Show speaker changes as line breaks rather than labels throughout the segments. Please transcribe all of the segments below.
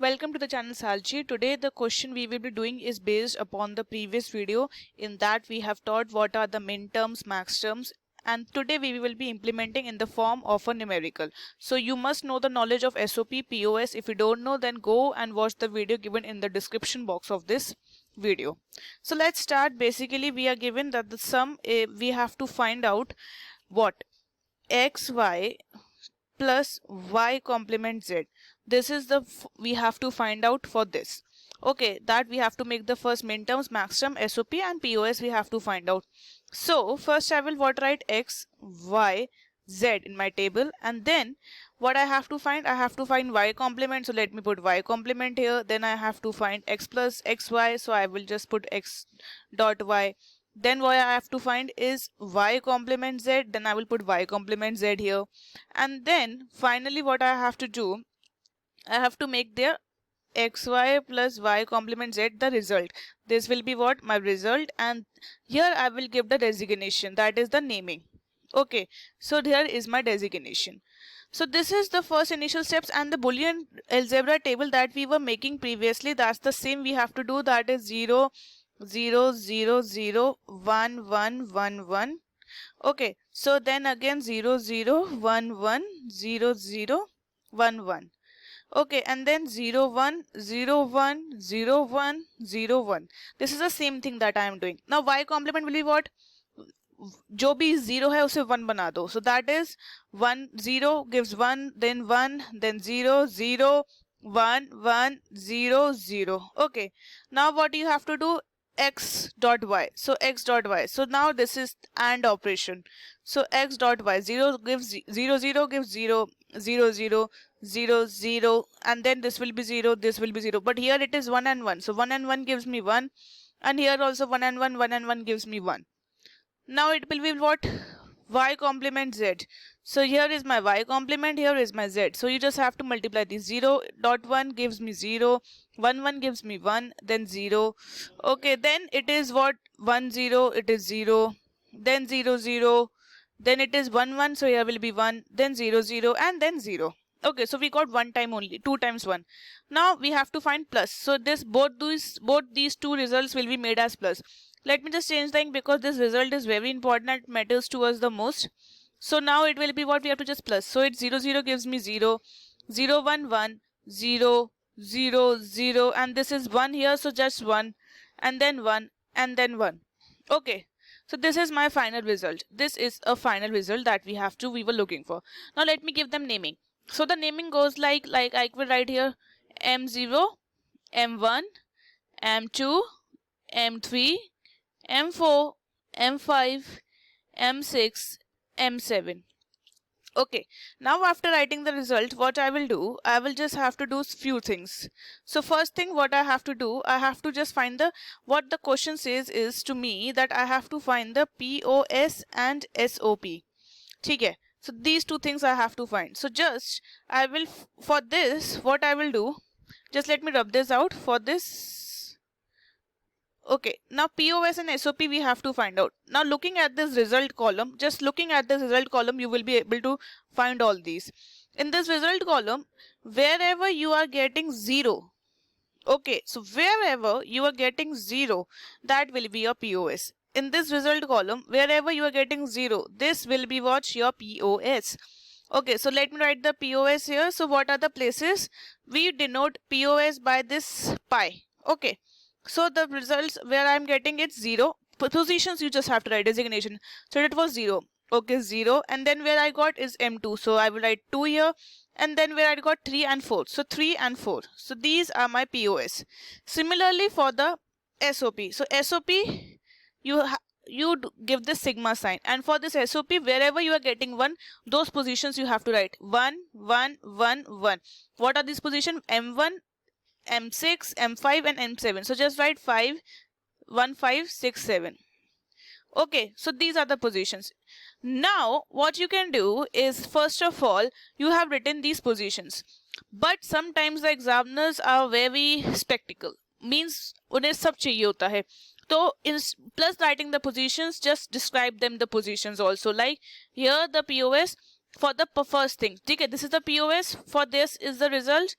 Welcome to the channel Salji. Today the question we will be doing is based upon the previous video. In that we have taught what are the min terms, max terms, and today we will be implementing in the form of a numerical. So you must know the knowledge of SOP, POS. If you don't know, then go and watch the video given in the description box of this video. So let's start. Basically we are given that the sum, we have to find out what xy plus y complement z. This is the we have to find out for this. Okay, that we have to make the first min terms, max term, SOP and POS we have to find out. So first I will write x, y, z in my table, and then what I have to find y complement. So let me put y complement here. Then I have to find x plus xy. So I will just put x dot y. Then what I have to find is y complement z. Then I will put y complement z here. And then finally what I have to do, I have to make their xy plus y complement z the result. This will be what? My result. And here I will give the designation, that is the naming. Okay, so here is my designation. So this is the first initial steps, and the Boolean algebra table that we were making previously, that's the same we have to do. That is 0 0 0 0 1 1 1 1. Okay, so then again 0 0 1 1 0 0 1 1. Okay, and then 0 1 0 1 0 1 0 1. This is the same thing that I am doing. Now y complement will be what? जो भी 0 है उसे 1 बना दो. So that is 1 0 gives 1, then 0 0 1 1 0 0. Okay, now what you have to do? X dot y. So x dot y. So now this is AND operation. So x dot y. 0 gives 0 0 gives 0 0 0 0 0, and then this will be 0, this will be 0. But here it is 1 and 1. So 1 and 1 gives me 1, and here also 1 and 1 and 1 gives me 1. Now it will be what? Y complement z. So here is my y complement, here is my z. So you just have to multiply these. 0.1 gives me 0, 1 1 gives me 1, then 0. Okay, then it is what? 1 0, it is 0, then 0 0, then it is 1 1, so here will be 1, then 0 0, and then 0. Okay, so we got one time only, 2 times 1. Now we have to find plus. So this both these two results will be made as plus. Let me just change the ink because this result is very important and matters to us the most. So now it will be what? We have to just plus. So it's 0 0 gives me 0, 0 1 1 0 0 0, and this is 1 here, so just 1, and then 1, and then 1. Okay, so this is my final result. This is a final result that we were looking for. Now let me give them naming. So the naming goes like I will write here M0, M1, M2, M3, M4, M5, M6, M7. Okay, now after writing the result, what I will do, I will just have to do few things. So first thing what I have to do, I have to just find what the question says is to me that I have to find the POS and SOP. Okay, so these two things I have to find. So just I will, for this what I will do, just let me rub this out for this. Okay, now POS and SOP we have to find out. Now looking at this result column, just looking at this result column, you will be able to find all these. In this result column, wherever you are getting 0, okay, so wherever you are getting 0, that will be your POS. In this result column, wherever you are getting 0, this will be what? Your POS. Okay, so let me write the POS here. So what are the places? We denote POS by this pi. Okay, so the results where I am getting it's 0. Positions you just have to write designation. So it was 0. Okay, 0. And then where I got is M2. So I will write 2 here. And then where I got 3 and 4. So 3 and 4. So these are my POS. Similarly for the SOP. So SOP, you give this sigma sign. And for this SOP, wherever you are getting 1, those positions you have to write 1, 1, 1, 1. What are these positions? M1, M6, M5 and M7. So just write 5, 1, 5, 6, 7. Okay, so these are the positions. Now what you can do is, first of all, you have written these positions. But sometimes the examiners are very spectacle. Means उन्हें सब चाहिए होता है. So plus writing the positions, just describe them the positions also. Like here the POS for the first thing. Okay, this is the POS. For this is the result.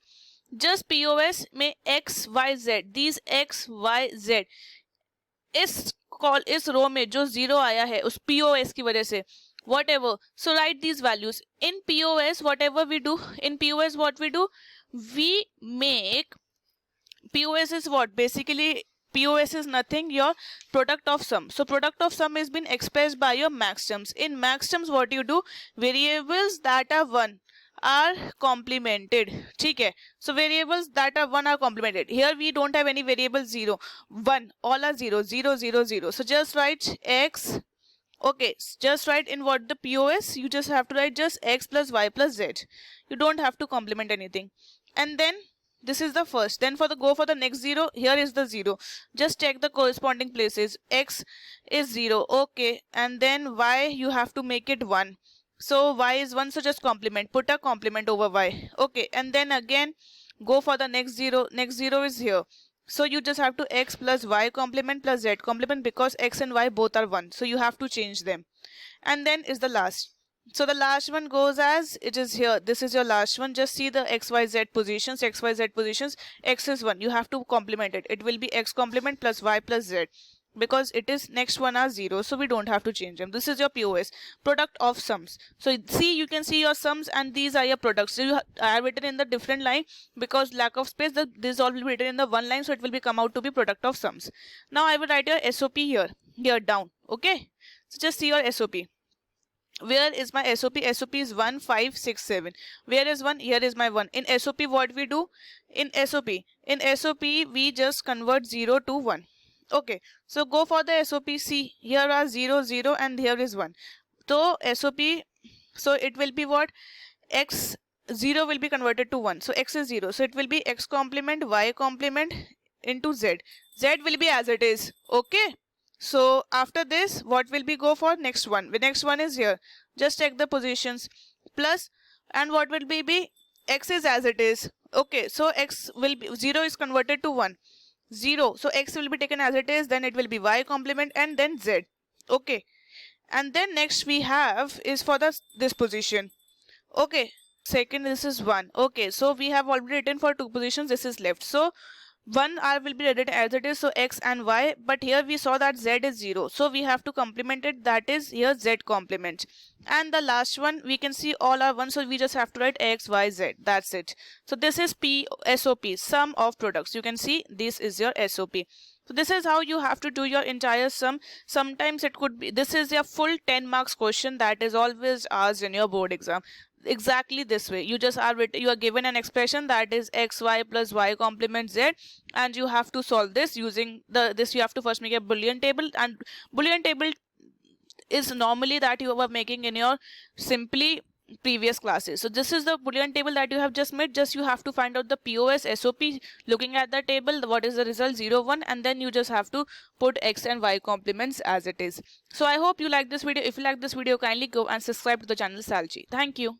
just POS में x y z, these x y z इस रो में जो zero आया है उस POS की वजह से, whatever, so write these values in POS. Whatever we do in POS, what we do, we make POS is what? Basically, POS is nothing, your product of sum. So product of sum is been expressed by your max terms. In max terms, what you do, variables that are 1 are complemented. ठीक है, so variables that are 1 are complemented. Here we don't have any variable 0, 1, all are 0, 0, 0, 0. So just write x. Okay, just write in what the POS, you just have to write just x plus y plus z. You don't have to complement anything. And then this is the first. Then for the go for the next 0, here is the 0. Just check the corresponding places. X is 0. Okay. And then y, you have to make it 1. So y is 1, so just complement. Put a complement over y. Okay. And then again, go for the next 0. Next 0 is here. So you just have to x plus y complement plus z complement, because x and y both are 1. So you have to change them. And then is the last. So the last one goes as it is here. This is your last one. Just see the xyz positions. Xyz positions. X is 1. You have to complement it. It will be x complement plus y plus z, because it is next one are 0. So we don't have to change them. This is your POS, product of sums. So see, you can see your sums and these are your products. So you are written in the different line because lack of space. This all will be written in the one line. So it will be come out to be product of sums. Now I will write your SOP here down. Okay. So just see your SOP. Where is my SOP? SOP is 1, 5, 6, 7. Where is 1? Here is my 1. In SOP, what we do? In SOP we just convert 0 to 1. Okay. So go for the SOP. See, here are 0, 0 and here is 1. So SOP, so it will be what? X 0 will be converted to 1. So x is 0. So it will be x complement, y complement into z. Z will be as it is. Okay. So after this, what will we go for? Next one. The next one is here. Just check the positions. Plus, and what will be x is as it is. Okay, so x will be 0 is converted to 1. 0. So x will be taken as it is. Then it will be y complement and then z. Okay. And then next we have is for this position. Okay. Second, this is 1. Okay. So we have already written for 2 positions. This is left. So 1 r will be written as it is, so x and y, but here we saw that z is 0, so we have to complement it, that is here z complement. And the last one, we can see all are 1, so we just have to write x, y, z. That's it. So this is SOP, sum of products. You can see this is your SOP. So this is how you have to do your entire sum. Sometimes it could be, this is your full 10 marks question that is always asked in your board exam. Exactly this way. You are given an expression that is x, y plus y complement z, and you have to solve this using this. You have to first make a Boolean table, and Boolean table is normally that you were making in your simply previous classes. So this is the Boolean table that you have just made. Just you have to find out the POS SOP looking at the table, what is the result 0, 1, and then you just have to put x and y complements as it is. So I hope you like this video. If you like this video, kindly go and subscribe to the channel Salchi. Thank you.